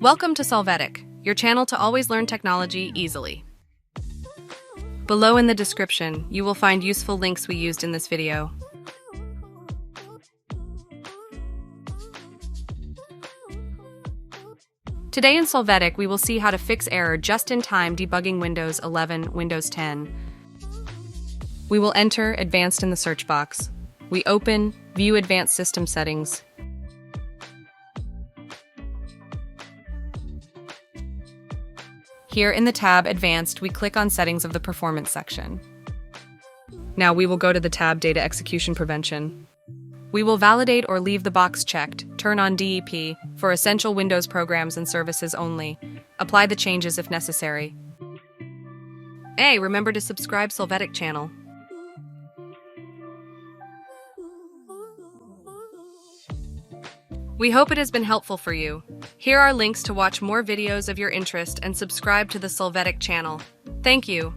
Welcome to Solvetic, your channel to always learn technology easily. Below in the description, you will find useful links we used in this video. Today in Solvetic, we will see how to fix error just-in-time debugging Windows 11, Windows 10. We will enter Advanced in the search box. We open View Advanced System Settings. Here in the tab Advanced, we click on Settings of the Performance section. Now we will go to the tab Data Execution Prevention. We will validate or leave the box checked, turn on DEP for essential Windows programs and services only. Apply the changes if necessary. Hey, remember to subscribe Solvetic channel. We hope it has been helpful for you. Here are links to watch more videos of your interest and subscribe to the Solvetic channel. Thank you.